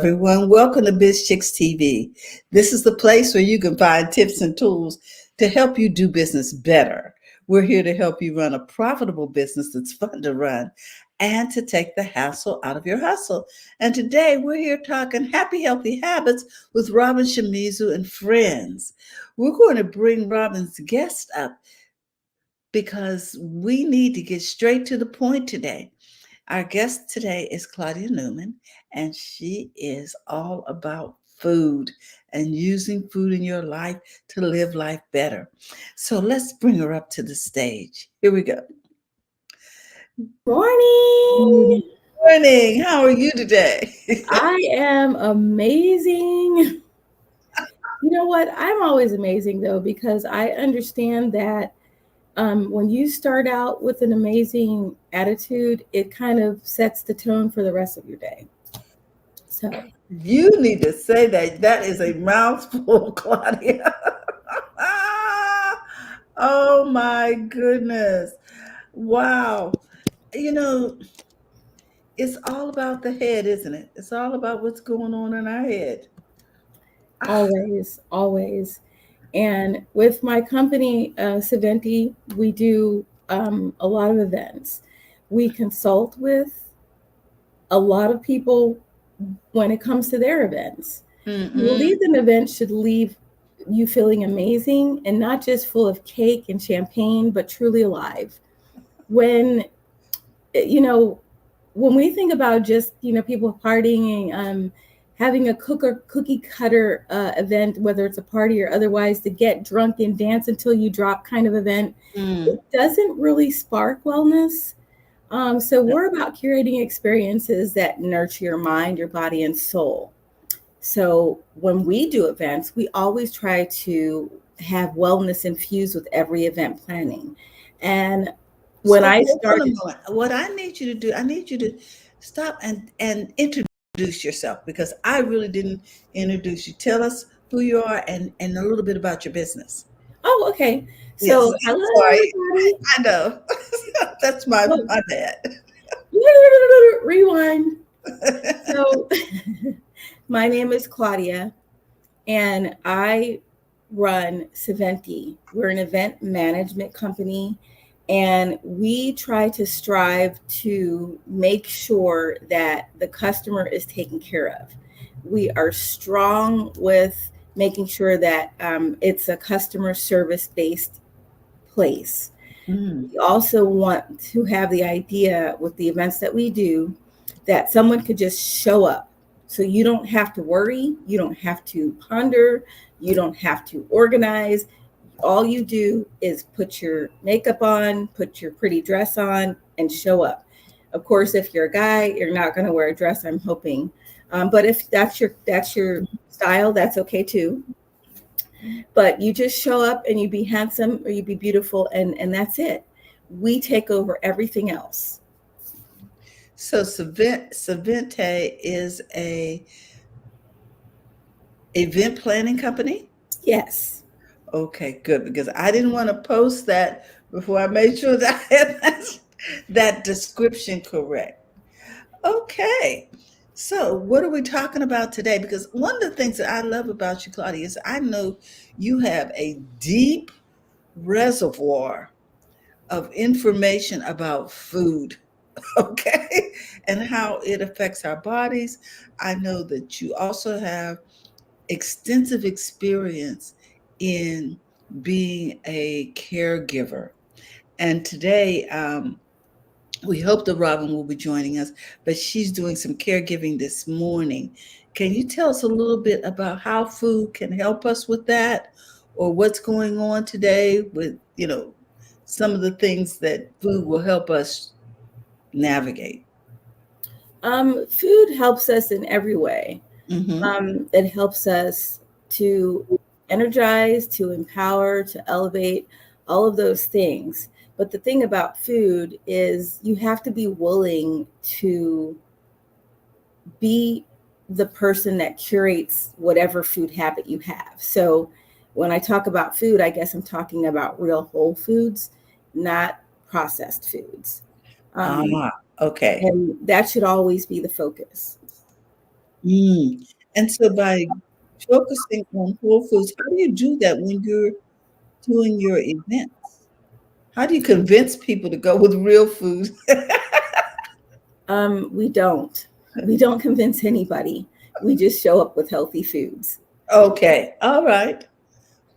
everyone. Welcome to BizChicks TV. This is the place where you can find tips and tools to help you do business better. We're here to help you run a profitable business that's fun to run and to take the hassle out of your hustle. And today we're here talking happy, healthy habits with Robin Shimizu and friends. We're going to bring Robin's guest up because we need to get straight to the point today. Our guest today is Claudia Newman, and she is all about food and using food in your life to live life better. So let's bring her up to the stage. Here we go. Morning. Good morning. How are you today? I am amazing. You know what? I'm always amazing though, because I understand that when you start out with an amazing attitude, it kind of sets the tone for the rest of your day. So, You need to say that. That is a mouthful, Claudia. Oh my goodness. Wow. You know, it's all about the head, isn't it? It's all about what's going on in our head. always, always. And with my company, Saventi, we do a lot of events. We consult with a lot of people when it comes to their events. You Mm-mm. leave an event should leave you feeling amazing and not just full of cake and champagne, but truly alive. When you know, when we think about just people partying, having a cookie cutter event, whether it's a party or otherwise, to get drunk and dance until you drop kind of event, Mm. it doesn't really spark wellness. So we're about curating experiences that nurture your mind, your body, and soul. So when we do events, we always try to have wellness infused with every event planning. And when So I hold on a started, moment. What I need you to do, I need you to stop and introduce yourself because I really didn't introduce you. Tell us who you are and a little bit about your business. oh, okay. Yes, So I'm hello, sorry. everybody. I know. That's Well, my bad. rewind. So my name is Claudia, and I run Saventi. We're an event management company, and we try to strive to make sure that the customer is taken care of. We are strong with making sure that it's a customer service based place. Mm. We also want to have the idea with the events that we do that someone could just show up. So you don't have to worry, you don't have to ponder, you don't have to organize. All you do is put your makeup on, put your pretty dress on, and show up. Of course, if you're a guy, you're not going to wear a dress. I'm hoping, but if that's your style, that's okay too. But you just show up and you be handsome or you be beautiful, and that's it. We take over everything else. So Savente is a event planning company. Yes. Okay, good because I didn't want to post that before I made sure that I had that description correct. Okay. So, what are we talking about today? Because one of the things that I love about you, Claudia, is I know you have a deep reservoir of information about food, okay, and how it affects our bodies. I know that you also have extensive experience in being a caregiver. And today, we hope that Robin will be joining us, but she's doing some caregiving this morning. Can you tell us a little bit about how food can help us with that or what's going on today with, some of the things that food will help us navigate? Food helps us in every way. Mm-hmm. It helps us to energize, to empower, to elevate, all of those things. But the thing about food is you have to be willing to be the person that curates whatever food habit you have. So when I talk about food, I guess I'm talking about real whole foods, not processed foods. Um, Ah, okay. and that should always be the focus. Mm. And so by focusing on whole foods, how do you do that when you're doing your events? How do you convince people to go with real food? We don't. We don't convince anybody. We just show up with healthy foods. Okay. All right.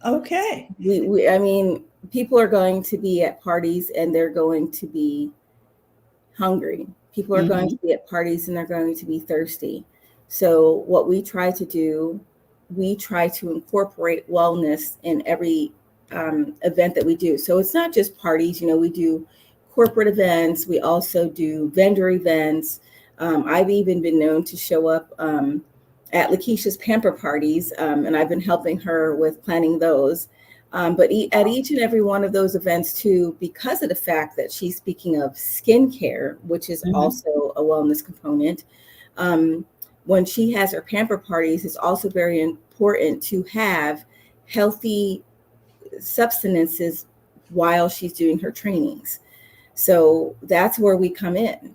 Okay. I mean, people are going to be at parties and they're going to be hungry. People are going Hmm. to be at parties and they're going to be thirsty. So, what we try to do, we try to incorporate wellness in every event that we do. So, it's not just parties, we do corporate events, we also do vendor events. I've even been known to show up at Lakeisha's pamper parties, and I've been helping her with planning those. But at each and every one of those events, too, because of the fact that she's speaking of skincare, which is Hmm. also a wellness component, um, when she has her pamper parties, it's also very important to have healthy substances while she's doing her trainings. So that's where we come in.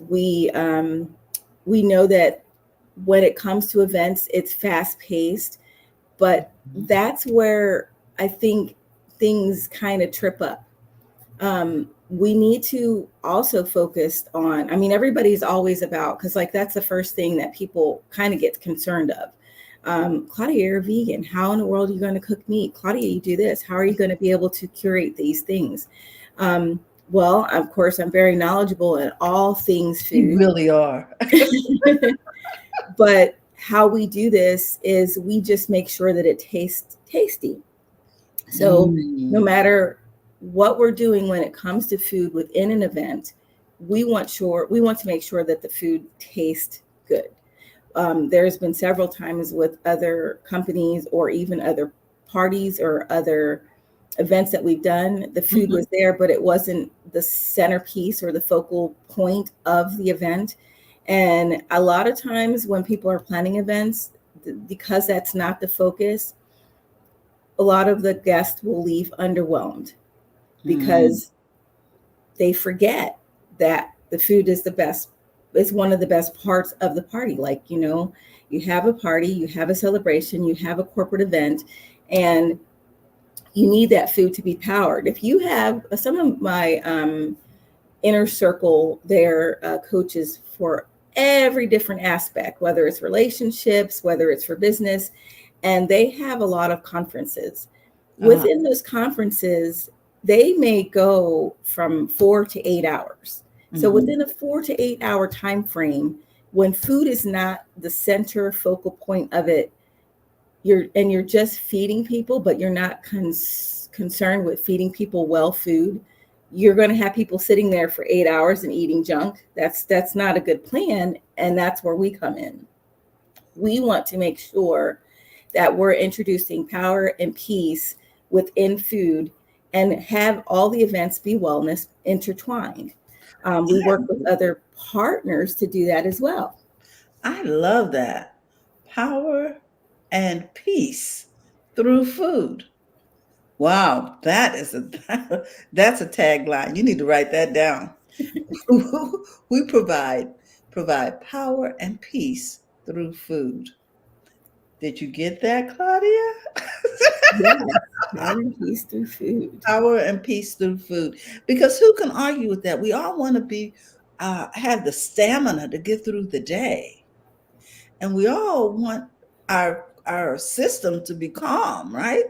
We we know that when it comes to events, it's fast paced, but that's where I think things kind of trip up. We need to also focus on, I mean, everybody's always about, because like that's the first thing that people kind of get concerned of. Claudia, you're a vegan. How in the world are you going to cook meat? Claudia, you do this. How are you going to be able to curate these things? Um, well, of course, I'm very knowledgeable in all things You food. really are. But how we do this is we just make sure that it tastes tasty. So no Mm. matter what we're doing when it comes to food within an event, we want to make sure that the food tastes good. There's been several times with other companies or even other parties or other events that we've done, the food Mhm. was there, but it wasn't the centerpiece or the focal point of the event. And a lot of times when people are planning events, because that's not the focus, a lot of the guests will leave underwhelmed Mm. because they forget that the food is the best, is one of the best parts of the party. Like, you have a party, you have a celebration, you have a corporate event, and you need that food to be powered. If you have some of my inner circle, they're coaches for every different aspect, whether it's relationships, whether it's for business, and they have a lot of conferences. Uh, Within those conferences, they may go from 4 to 8 hours. So mhm. within a 4 to 8 hour time frame, when food is not the center focal point of it, you're just feeding people, but you're not concerned with feeding people well food. You're going to have people sitting there for 8 hours and eating junk. That's not a good plan, and that's where we come in. We want to make sure that we're introducing power and peace within food and have all the events be wellness intertwined. We work with other partners to do that as well. I love that. Power and peace through food. Wow, that is a that's a tagline. You need to write that down. We provide power and peace through food. Did you get that, Claudia? Yes, power and peace through food. Power and peace through food. Because who can argue with that? We all want to be have the stamina to get through the day. And we all want our system to be calm, right?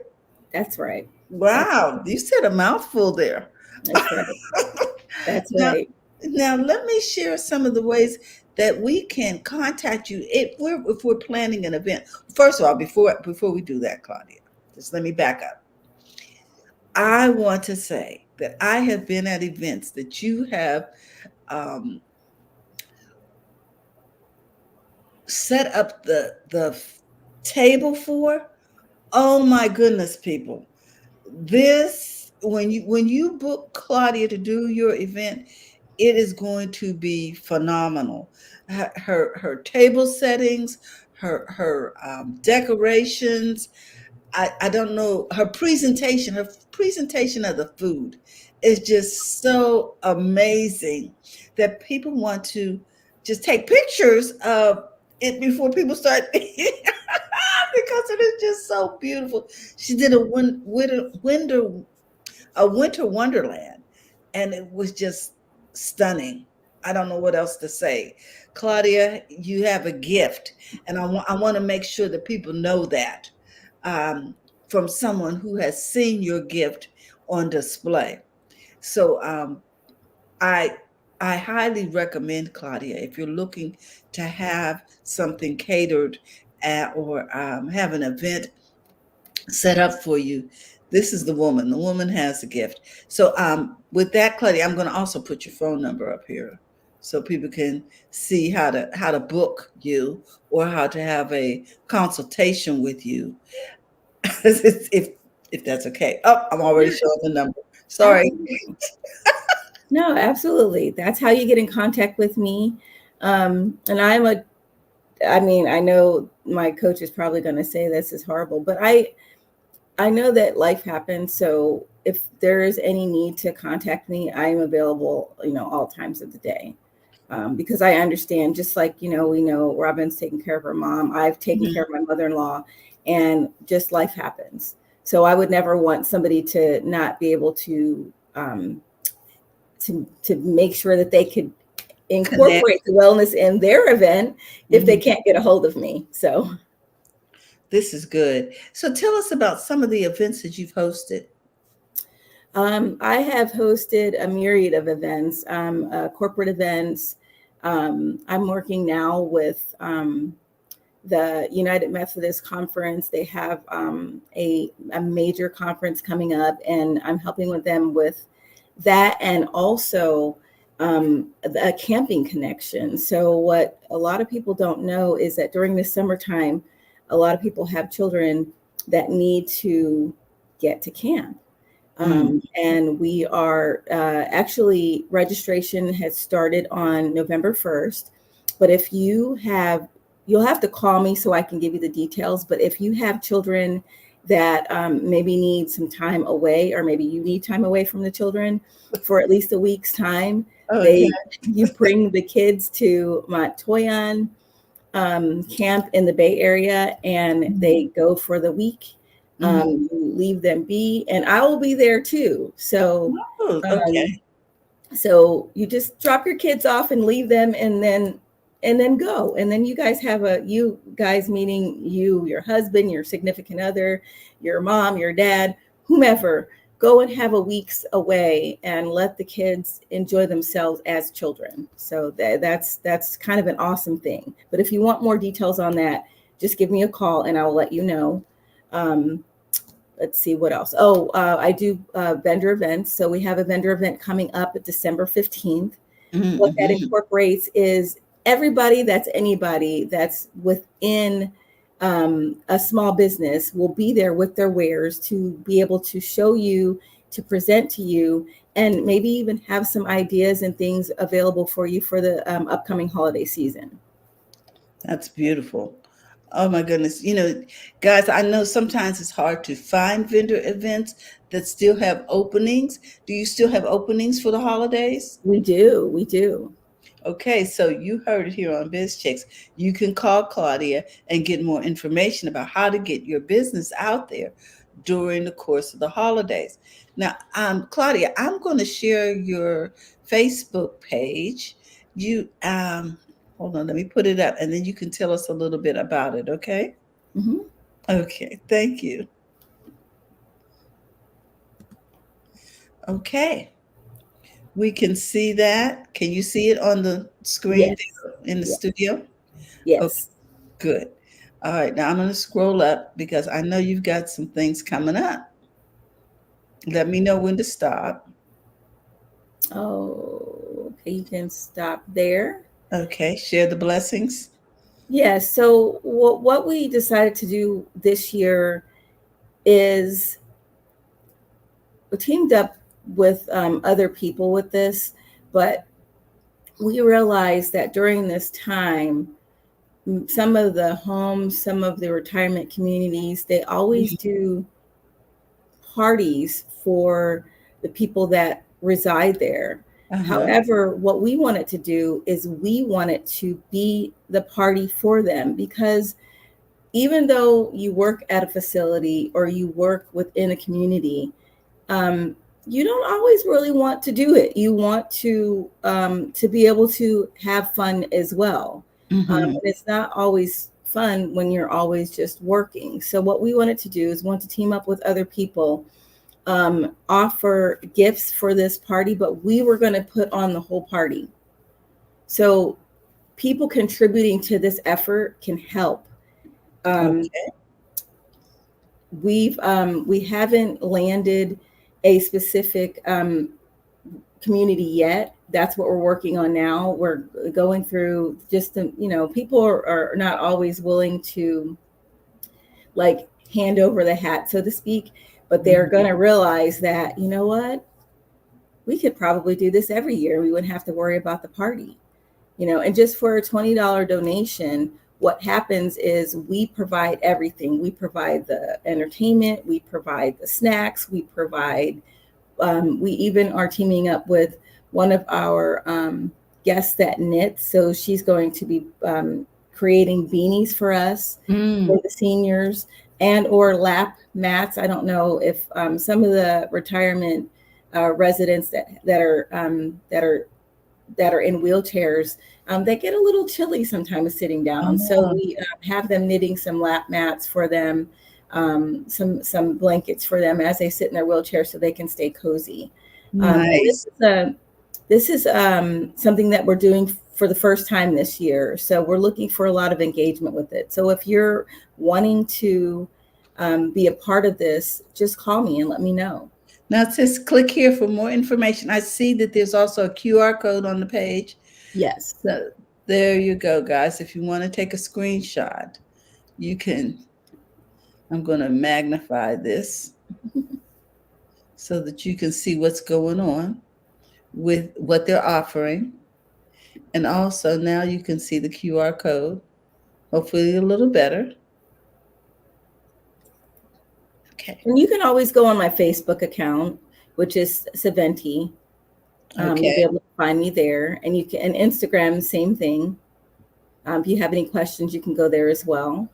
That's right. That's Wow, you said a mouthful there. that's right. That's Now, right. now let me share some of the ways that we can contact you if we're planning an event. First of all, before we do that, Claudia, just let me back up. I want to say that I have been at events that you have um, set up the table for. Oh my goodness, people! This when you book Claudia to do your event, it is going to be phenomenal. Her table settings, her decorations. I don't know her presentation. Her presentation of the food is just so amazing that people want to just take pictures of it before people start because it is just so beautiful. She did a winter wonderland, and it was just stunning. I don't know what else to say. Claudia, you have a gift, and I want to make sure that people know that um, from someone who has seen your gift on display. So I I highly recommend, Claudia, if you're looking to have something catered or have an event set up for you. This is the woman. The woman has a gift. So with that, Claudia, I'm going to also put your phone number up here so people can see how to book you or how to have a consultation with you. if that's okay. Oh, I'm already Yeah, showing the number. Sorry. absolutely. No, absolutely. That's how you get in contact with me. And I mean, I know my coach is probably going to say this is horrible, but I know that life happens. So if there is any need to contact me, I am available, all times of the day. Because I understand, just like, we know Robin's taking care of her mom, I've taken care Mhm. of my mother-in-law, and just life happens. So I would never want somebody to not be able to make sure that they could Connect. incorporate the wellness in their event if they Mhm. can't get a hold of me. So This is good. So tell us about some of the events that you've hosted. I have hosted a myriad of events, corporate events. I'm working now with the United Methodist Conference. They have a major conference coming up, and I'm helping with them with that, and also a camping connection. So what a lot of people don't know is that during the summertime, a lot of people have children that need to get to camp. Mm. And we are actually, registration has started on November 1st. But if you have, you'll have to call me so I can give you the details. But if you have children that maybe need some time away, or maybe you need time away from the children for at least a week's time, Okay. they you bring the kids to Montoyan camp in the Bay Area, and they go for the week. Mhm. You leave them be, and I will be there too. So, Oh, um, okay. so you just drop your kids off and leave them, and then go, and then you guys have you guys, meaning you, your husband, your significant other, your mom, your dad, whomever, go and have a week's away and let the kids enjoy themselves as children. So that's kind of an awesome thing. But if you want more details on that, just give me a call and I will let you know. um, let's see what else. Oh, I do vendor events. So we have a vendor event coming up at December 15th. What that Mhm. incorporates is everybody that's anybody that's within a small business will be there with their wares to be able to show you, to present to you, and maybe even have some ideas and things available for you for the upcoming holiday season. That's beautiful. Oh my goodness. Guys, I know sometimes it's hard to find vendor events that still have openings. Do you still have openings for the holidays? We do, we do. Okay, so you heard it here on BizChicks. You can call Claudia and get more information about how to get your business out there during the course of the holidays. Now, Claudia, I'm going to share your Facebook page. You hold on, let me put it up, and then you can tell us a little bit about it. Okay. Mhm. Okay. Thank you. Okay. We can see that. Can you see it on the screen Yes. there in the Yeah. studio? Okay. Yes. Good. All right, now I'm going to scroll up because I know you've got some things coming up. Let me know when to stop. Oh, okay. You can stop there. Okay, share the blessings. Yes. So what we decided to do this year is we teamed up with other people with this, but we realized that during this time, some of the homes, some of the retirement communities, they always Mhm. do parties for the people that reside there. Uh-huh. However, what we wanted to do is we wanted to be the party for them, because even though you work at a facility or you work within a community, um, you don't always really want to do it. You want to be able to have fun as well. And Mm-hmm. it's not always fun when you're always just working. So what we wanted to do is want to team up with other people, offer gifts for this party, but we were going to put on the whole party. So people contributing to this effort can help. Um, Okay. we haven't landed a specific community yet. That's what we're working on now. We're going through just the, people are not always willing to like hand over the hat, so to speak, but they're Mm-hmm. going to realize that, you know what, we could probably do this every year. We wouldn't have to worry about the party, and just for a $20 donation, what happens is we provide everything. We provide the entertainment, we provide the snacks, we even are teaming up with one of our guests that knits. So she's going to be creating beanies for us, for Mm. the seniors, and or lap mats. I don't know if some of the retirement residents that are in wheelchairs, they get a little chilly sometimes sitting down. So Oh, we have them knitting some lap mats for them, some blankets for them as they sit in their wheelchair so they can stay cozy. And nice. this is something that we're doing for the first time this year. So we're looking for a lot of engagement with it. So if you're wanting to be a part of this, just call me and let me know. Now it says click here for more information. I see that there's also a QR code on the page. Yes. So there you go, guys. If you want to take a screenshot, you can. I'm going to magnify this so that you can see what's going on with what they're offering. And also now you can see the QR code, hopefully a little better. Okay. And you can always go on my Facebook account, which is Saventi. You'll be Okay. able to find me there, and you can. And Instagram, same thing. If you have any questions, you can go there as well.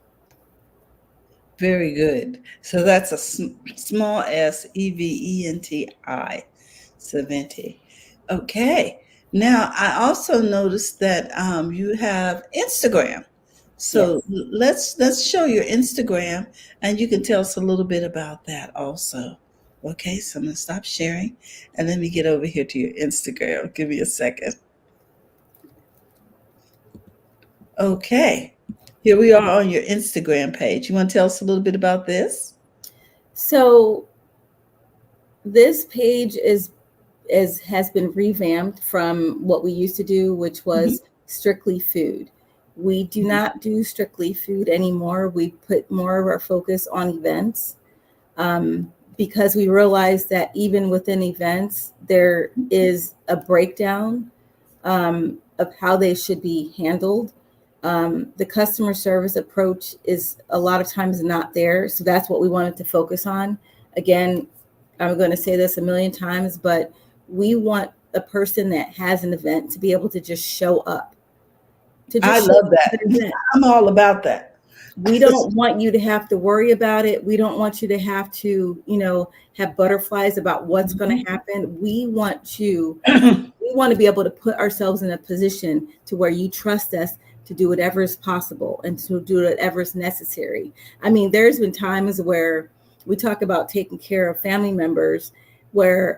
Very good. So that's a small s Eventi, Saventi. Okay. Now I also noticed that you have Instagram. So Yes. let's show your Instagram, and you can tell us a little bit about that also. Okay, so I'm gonna stop sharing, and let me get over here to your Instagram. Give me a second. Okay, here we are on your Instagram page. You want to tell us a little bit about this? So this page has been revamped from what we used to do, which Mhm. was strictly food. We do Mhm. not do strictly food anymore. We put more of our focus on events, because we realize that even within events, there is a breakdown of how they should be handled. The customer service approach is a lot of times not there. So that's what we wanted to focus on. Again, I'm going to say this a million times, but we want a person that has an event to be able to just show up, to I just show love up to that. the event. I'm all about that. We don't want you to have to worry about it. We don't want you to have to, have butterflies about what's going to happen. We want to be able to put ourselves in a position to where you trust us to do whatever is possible and to do whatever is necessary. I mean, there's been times where we talk about taking care of family members, where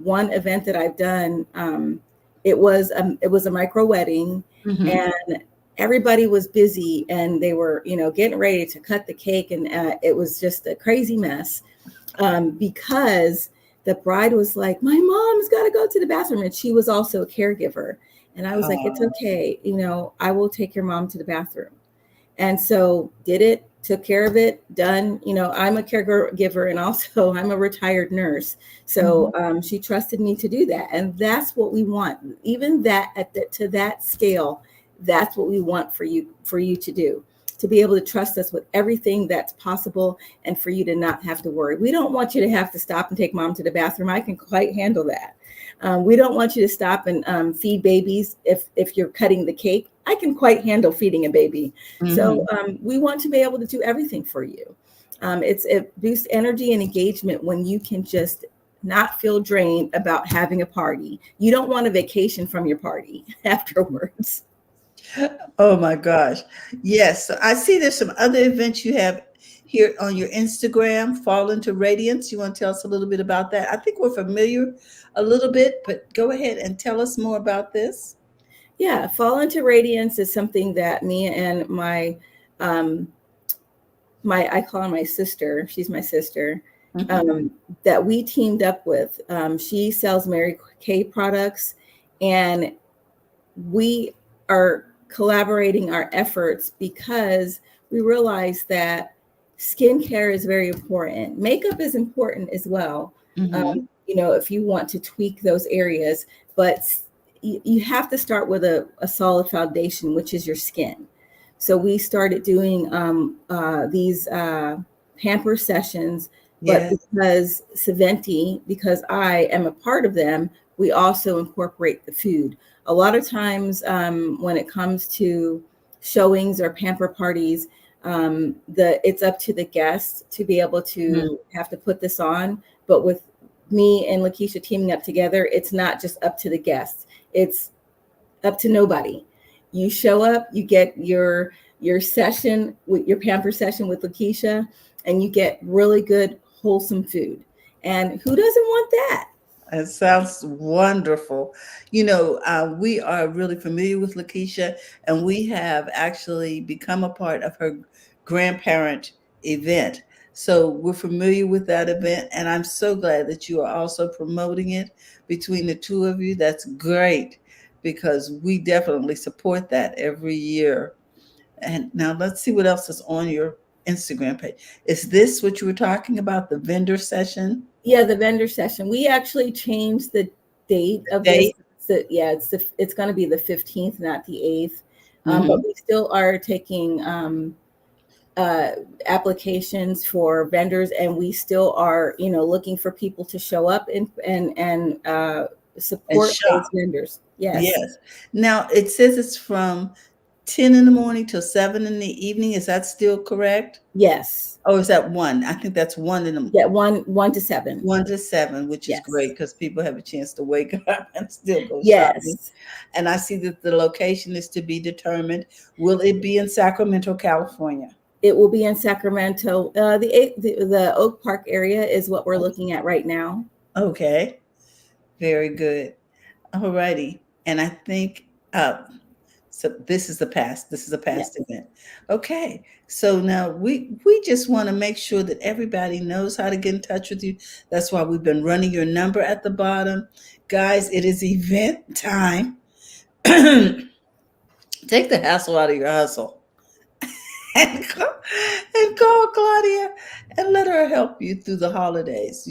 one event that I've done, it was a micro wedding, Mhm. and everybody was busy and they were, getting ready to cut the cake, and it was just a crazy mess, because the bride was like, my mom's got to go to the bathroom. And she was also a caregiver. And I was like, it's Oh, okay. I will take your mom to the bathroom. And so did it, took care of it, done. I'm a caregiver and also I'm a retired nurse. So mhm. she trusted me to do that. And that's what we want. Even that to that scale, that's what we want for you to do, to be able to trust us with everything that's possible, and for you to not have to worry. We don't want you to have to stop and take mom to the bathroom. I can quite handle that. We don't want you to stop and feed babies if you're cutting the cake. I can quite handle feeding a baby. So Hmm. we want to be able to do everything for you. It boosts energy and engagement when you can just not feel drained about having a party. You don't want a vacation from your party afterwards. Oh my gosh. Yes. So I see there's some other events you have here on your Instagram, Fall into Radiance. You want to tell us a little bit about that? I think we're familiar a little bit, but go ahead and tell us more about this. Yeah, Fall into Radiance is something that me and um, my I call her my sister. She's my sister. Hmm. Um, that we teamed up with. She sells Mary Kay products, and we are collaborating our efforts because we realize that skincare is very important. Makeup is important as well. Hmm. If you want to tweak those areas, but you have to start with a solid foundation, which is your skin. So we started doing these pamper sessions, but Yes. because I am a part of them, we also incorporate the food. A lot of times when it comes to showings or pamper parties, it's up to the guests to be able Mhm. to have to put this on. But with me and Lakeisha teaming up together, it's not just up to the guests. It's up to nobody. You show up, you get your session with your pamper session with Lakeisha, and you get really good, wholesome food. And who doesn't want that? It sounds wonderful. We are really familiar with Lakeisha, and we have actually become a part of her grandparent event. So we're familiar with that event, and I'm so glad that you are also promoting it between the two of you. That's great because we definitely support that every year. And now let's see what else is on your Instagram page. Is this what you were talking about, the vendor session? Yeah, the vendor session. We actually changed the date The of this. date? It's going to be the 15th, not the 8th. But Hmm. we still are taking uh, applications for vendors, and we still are, looking for people to show up and And support those shop. vendors. Yes, Yes. Now it says it's from 10 in the morning till 7 in the evening. Is that still correct? yes, Or is that one? I think that's yeah, 1 to 7. 1 to 7, which is great Yes, because people have a chance to wake up and still go shopping. yes. And I see that the location is to be determined. Will it be in Sacramento, California? It will be in Sacramento. The Oak Park area is what we're looking at right now. Okay. Very good. All righty. And I think so this is the past. This is a Yeah. past event. Okay. So now we just want to make sure that everybody knows how to get in touch with you. That's why we've been running your number at the bottom. Guys, it is event time. Take the hassle out of your hustle. and call, and call Claudia and let her help you through the holidays.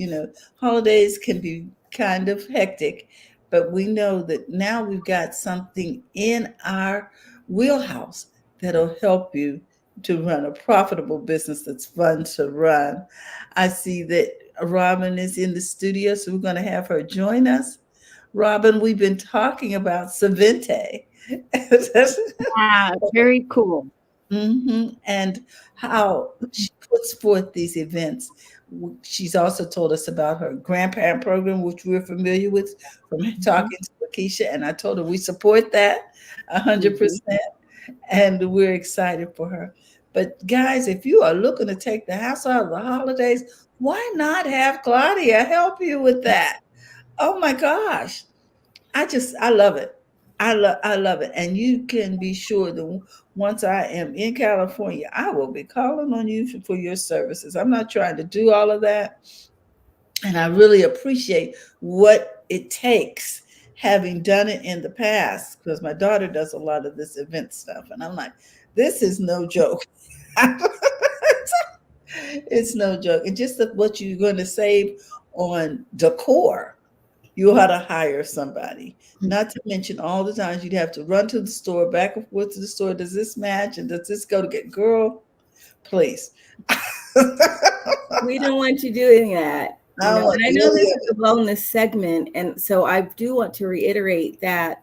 Holidays can be kind of hectic, but we know that now we've got something in our wheelhouse that'll help you to run a profitable business that's fun to run. I see that Robin is in the studio, so we're going to have her join us. Robin, we've been talking about Savinte. Yeah, it's very cool. And how she puts forth these events. She's also told us about her grandparent program, which we're familiar with from Mhm. talking to Lakeisha. And I told her we support that 100%. And we're excited for her. But guys, if you are looking to take the hassle out of the holidays, why not have Claudia help you with that? Oh my gosh. I love it. I love it. And you can be sure that once I am in California, I will be calling on you for your services. I'm not trying to do all of that. And I really appreciate what it takes having done it in the past because my daughter does a lot of this event stuff. And I'm like, this is no joke. It's no joke. And just what you're going to save on decor, you ought to hire somebody. Not to mention all the times you'd have to run to the store, back and forth to the store. Does this match? And does this go to get girl? Please. We don't want you doing that. Oh, And I know this is yeah, a wellness segment, and so I do want to reiterate that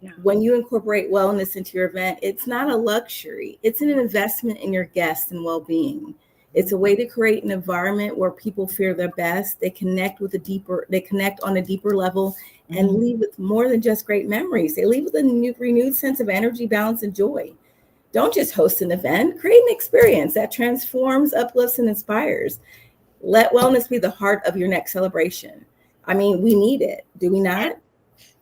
Yeah. when you incorporate wellness into your event, it's not a luxury. It's an investment in your guests and well-being. It's a way to create an environment where people feel their best. They connect on a deeper level and Mhm. leave with more than just great memories. They leave with a renewed sense of energy, balance, and joy. Don't just host an event, create an experience that transforms, uplifts, and inspires. Let wellness be the heart of your next celebration. I mean, we need it, do we not?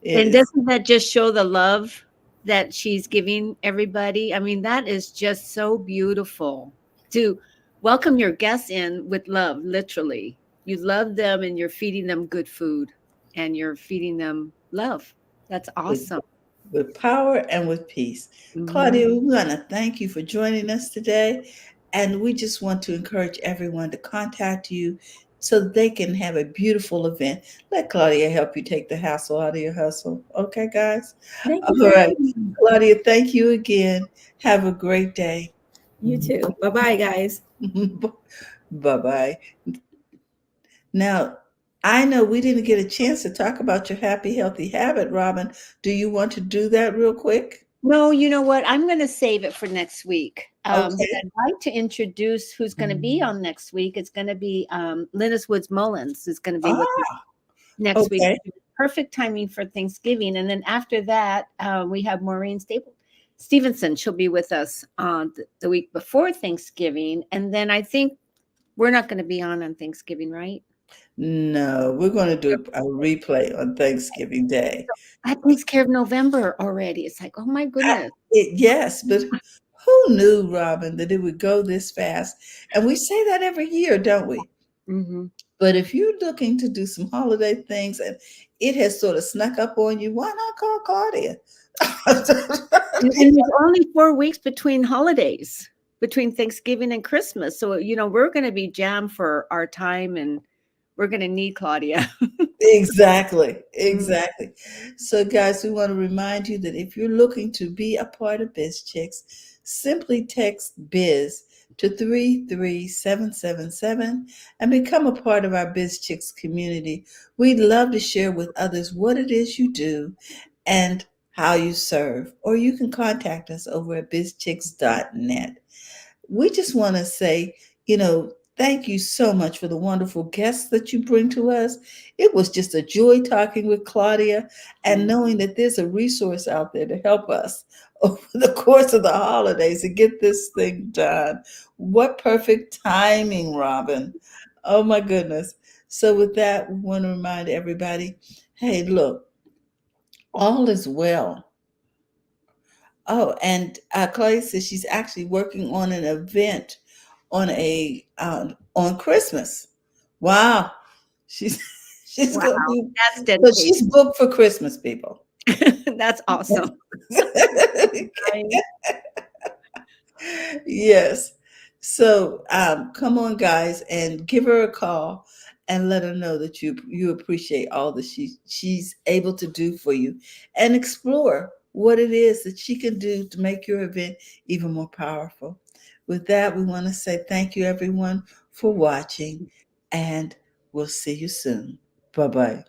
It And is doesn't that just show the love that she's giving everybody? I mean, that is just so beautiful to welcome your guests in with love, literally. You love them and you're feeding them good food and you're feeding them love. That's with, awesome. with power and with peace. Mhm. Claudia, we want to thank you for joining us today. And we just want to encourage everyone to contact you so they can have a beautiful event. Let Claudia help you take the hassle out of your hustle. Okay, guys? Thank you All for right. having me. Claudia, thank you again. Have a great day. You too. Bye bye, guys. Bye bye. Now, I know we didn't get a chance to talk about your happy, healthy habit, Robin. Do you want to do that real quick? No, you know what? I'm going to save it for next week. But Okay. I'd like to introduce who's going to be on next week. It's going to be Linus Woods Mullins is going to be with us Ah, next week. okay. Perfect timing for Thanksgiving. And then after that, we have Maureen Stevenson. She'll be with us on the week before Thanksgiving. And then I think we're not going to be on Thanksgiving, right? No, we're going to do a replay on Thanksgiving Day. That takes care of November already. It's like, oh my goodness. Yes, but who knew, Robin, that it would go this fast? And we say that every year, don't we? Hmm. But if you're looking to do some holiday things and it has sort of snuck up on you, why not call Claudia? And there's only 4 weeks between holidays, between Thanksgiving and Christmas. So, we're going to be jammed for our time and we're going to need Claudia. Exactly, Mm. exactly. So, guys, we want to remind you that if you're looking to be a part of BizChicks, simply text biz to 33777 and become a part of our BizChicks community. We'd love to share with others what it is you do and how you serve. Or you can contact us over at bizchicks.net. We just want to say, thank you so much for the wonderful guests that you bring to us. It was just a joy talking with Claudia and knowing that there's a resource out there to help us over the course of the holidays to get this thing done. What perfect timing, Robin. Oh my goodness. So, with that, we want to remind everybody, hey, look, all is well. Oh, and Claudia says she's actually working on an event on Christmas. Wow, she's she's Wow, gonna be that's so she's dedication. booked for Christmas, people. That's awesome. Right. Yes. So come on, guys, and give her a call and let her know that you appreciate all that she's able to do for you, and explore what it is that she can do to make your event even more powerful. With that, we want to say thank you, everyone, for watching, and we'll see you soon. Bye bye.